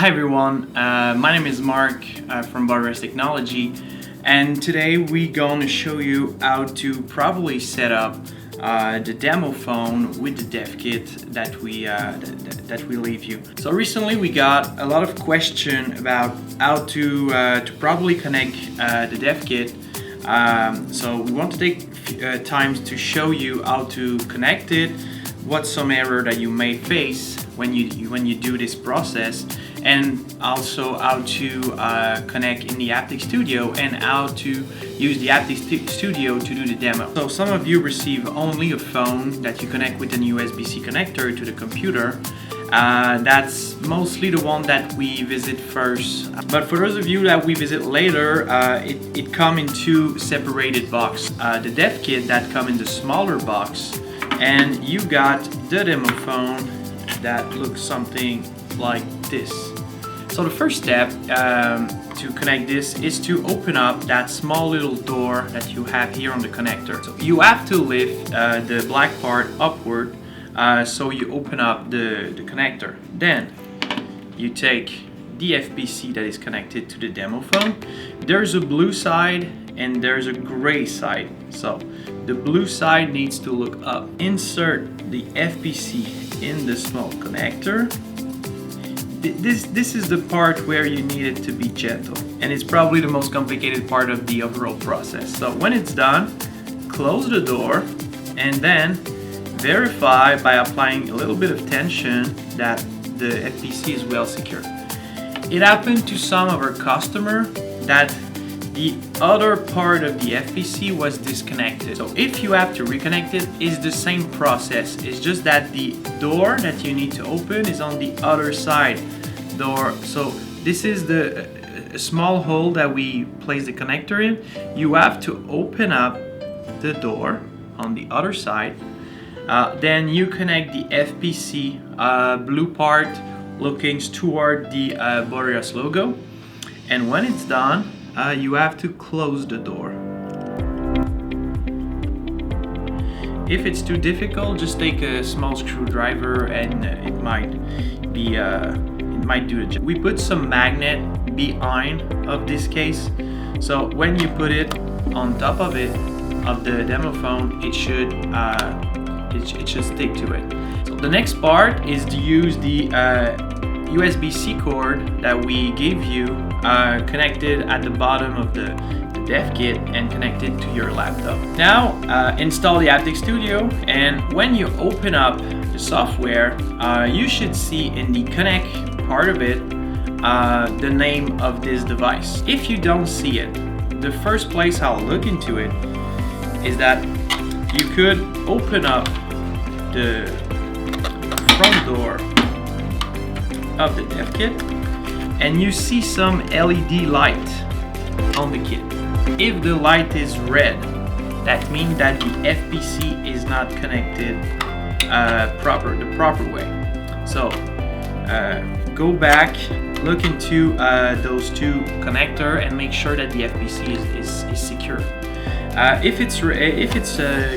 Hi everyone, my name is Mark from Barbers Technology, and today we're going to show you how to properly set up the demo phone with the dev kit that we leave you. So recently we got a lot of questions about how to properly connect the dev kit. So we want to take time to show you how to connect it, what's some error that you may face when you do this process, and also how to connect in the Haptic Studio and how to use the Haptic Studio to do the demo. So some of you receive only a phone that you connect with an USB-C connector to the computer. That's mostly the one that we visit first. But for those of you that we visit later, it comes in two separated boxes. The dev kit that comes in the smaller box, and you got the demo phone that looks something like this. So the first step to connect this is to open up that small little door that you have here on the connector. So you have to lift the black part upward, so you open up the connector. Then you take the FPC that is connected to the demo phone. There's a blue side and there's a gray side. So the blue side needs to look up. Insert the FPC in the small connector. This is the part where you need it to be gentle, and it's probably the most complicated part of the overall process. So when it's done, close the door and then verify by applying a little bit of tension that the FPC is well secured. It happened to some of our customers that the other part of the FPC was disconnected. So if you have to reconnect it, it's the same process. It's just that the door that you need to open is on the other side door. So this is the small hole that we place the connector in. You have to open up the door on the other side. Then you connect the FPC blue part looking toward the Boreas logo. And when it's done, you have to close the door. If it's too difficult, just take a small screwdriver and it might do the job. We put some magnet behind of this case, so when you put it on top of it, of the demo phone, it should stick to it. So the next part is to use the USB-C cord that we gave you connected at the bottom of the dev kit and connected to your laptop. Now install the Haptic Studio, and when you open up the software, you should see in the connect part of it the name of this device. If you don't see it, the first place I'll look into it is that you could open up the front door of the dev kit and you see some LED light on the kit. If the light is red, that means that the FPC is not connected the proper way. So go back, look into those two connectors and make sure that the FPC is secure. If it's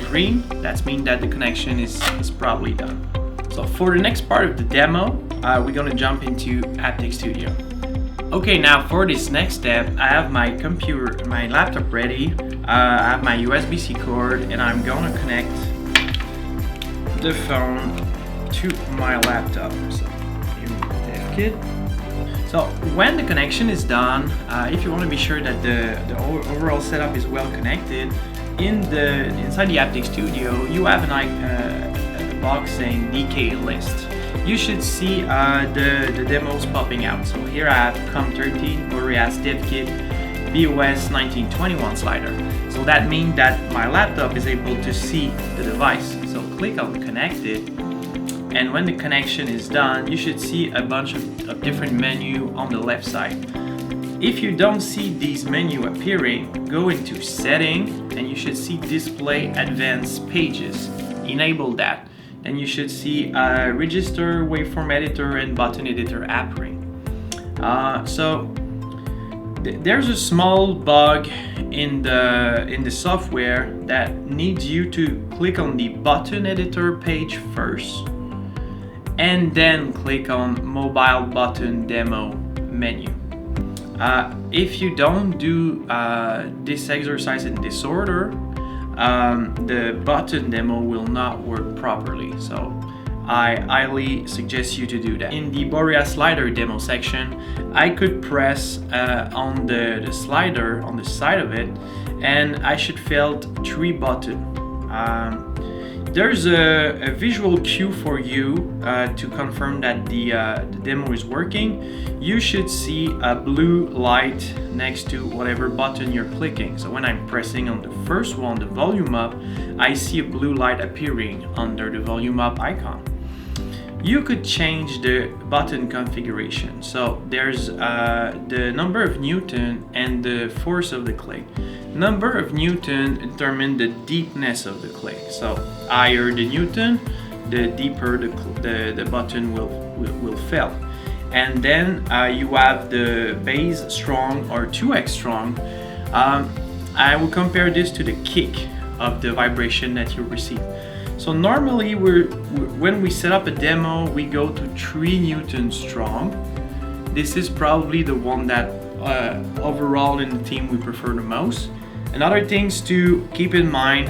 green, that means that the connection is probably done. So for the next part of the demo, we're gonna jump into Haptic Studio. Okay, now for this next step, I have my laptop ready. I have my USB-C cord, and I'm gonna connect the phone to my laptop. So here we go, dev kit. So when the connection is done, if you want to be sure that the overall setup is well connected, inside the Haptic Studio, you have a box saying DK list. You should see the demos popping out. So here I have COM13 Boreas dev kit BOS 1921 slider. So that means that my laptop is able to see the device. So click on connected, and when the connection is done, you should see a bunch of different menus on the left side. If you don't see these menus appearing, go into setting and you should see display advanced pages. Enable that. And you should see register, waveform editor, and button editor appearing. There's a small bug in the software that needs you to click on the button editor page first, and then click on Mobile Button Demo menu. If you don't do this exercise in this order, the button demo will not work properly. So I highly suggest you to do that. In the Borea slider demo section, I could press on the slider on the side of it, and I should felt 3 buttons. There's a visual cue for you to confirm that the demo is working. You should see a blue light next to whatever button you're clicking. So when I'm pressing on the first one, the volume up, I see a blue light appearing under the volume up icon. You could change the button configuration. So there's the number of Newton and the force of the click. Number of Newton determine the deepness of the click. So higher the Newton, the deeper the button will fail. And then you have the base strong or 2x strong. I will compare this to the kick of the vibration that you receive. So normally when we set up a demo, we go to 3 Newton strong. This is probably the one that overall in the team we prefer the most. And other things to keep in mind,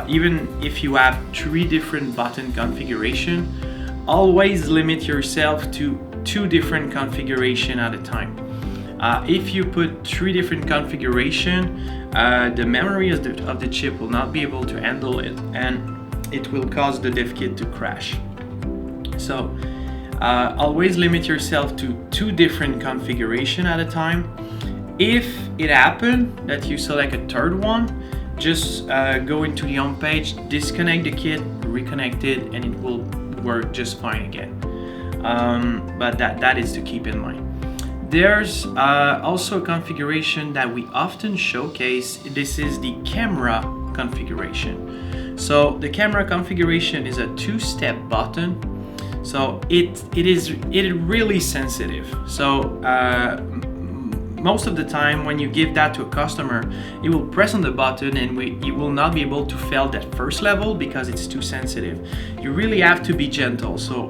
even if you have 3 different button configuration, always limit yourself to 2 different configuration at a time. If you put 3 different configuration, the memory of the chip will not be able to handle it, and it will cause the dev kit to crash. So always limit yourself to 2 different configuration at a time. If it happened that you select a 3rd one, just go into the home page, disconnect the kit, reconnect it, and it will work just fine again. But that is to keep in mind. There's also a configuration that we often showcase. This is the camera configuration. So the camera configuration is a 2-step button. So it is really sensitive. So most of the time when you give that to a customer, he will press on the button and he will not be able to fail that first level because it's too sensitive. You really have to be gentle. So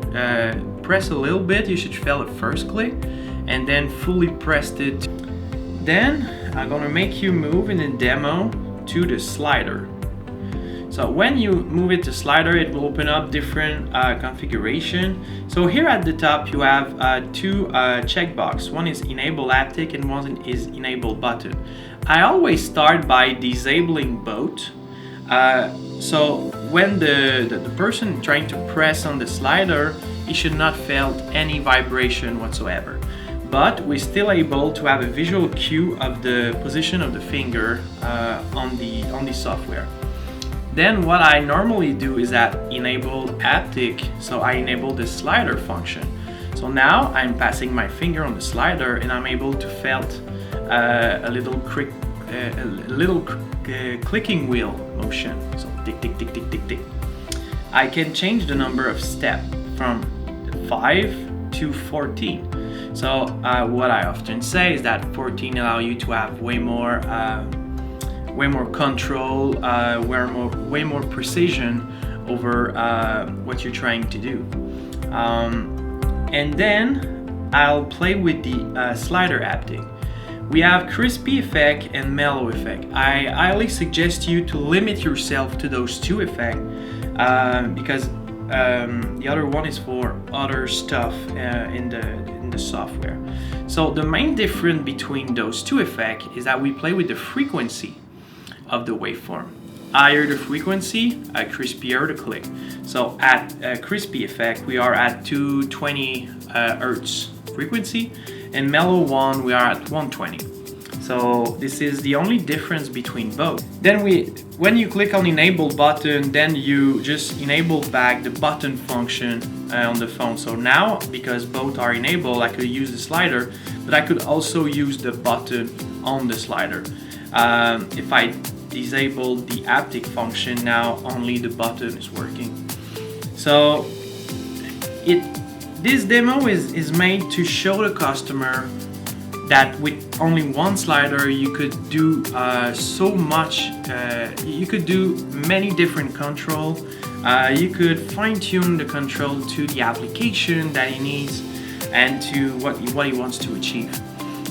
press a little bit, you should fail the first click and then fully press it. Then I'm gonna make you move in the demo to the slider. So when you move it to slider, it will open up different configuration. So here at the top, you have 2 checkbox. One is enable haptic and one is enable button. I always start by disabling both. So when the person trying to press on the slider, he should not feel any vibration whatsoever. But we're still able to have a visual cue of the position of the finger on the software. Then what I normally do is that enable haptic, so I enable the slider function. So now I'm passing my finger on the slider and I'm able to feel a little clicking wheel motion. So tick, tick, tick, tick, tick, tick. I can change the number of steps from 5 to 14. So what I often say is that 14 allows you to have way more control, way more precision over what you're trying to do. And then I'll play with the slider haptic. We have crispy effect and mellow effect. I highly suggest you to limit yourself to those 2 effects because the other one is for other stuff in the software. So the main difference between those 2 effects is that we play with the frequency of the waveform. Higher the frequency, crispier the click. So at crispy effect, we are at 220 Hertz frequency, and mellow one we are at 120. So this is the only difference between both. Then when you click on enable button, then you just enable back the button function on the phone. So now, because both are enabled, I could use the slider, but I could also use the button on the slider. If I disable the haptic function, now only the button is working. So this demo is made to show the customer that with only one slider you could do so much. You could do many different control You could fine-tune the control to the application that he needs and to what he wants to achieve.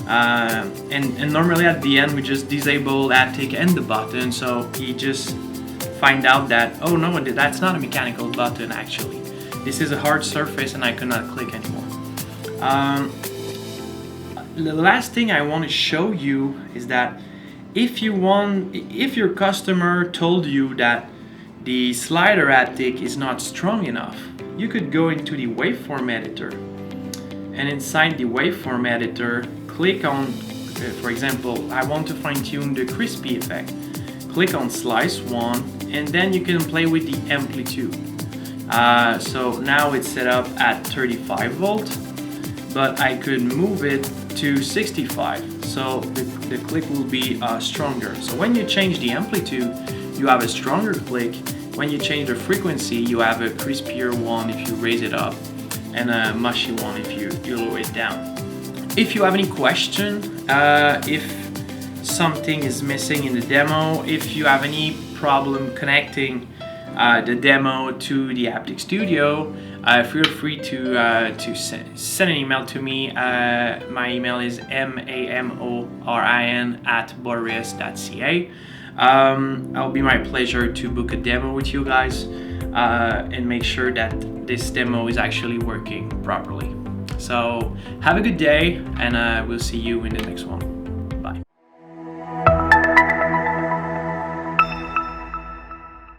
And normally at the end we just disable haptic and the button, so he just find out that, oh no, that's not a mechanical button actually. This is a hard surface and I cannot click anymore. The last thing I want to show you is that if your customer told you that the slider haptic is not strong enough, you could go into the waveform editor, and inside the waveform editor click on, for example, I want to fine-tune the crispy effect. Click on slice 1 and then you can play with the amplitude. So now it's set up at 35 volt, but I could move it to 65, so the click will be stronger. So when you change the amplitude, you have a stronger click. When you change the frequency, you have a crispier one if you raise it up, and a mushy one if you lower it down. If you have any question, if something is missing in the demo, if you have any problem connecting the demo to the Haptic Studio, feel free to send an email to me. My email is mamorin@boreas.ca. It'll be my pleasure to book a demo with you guys and make sure that this demo is actually working properly. So have a good day, and we'll see you in the next one.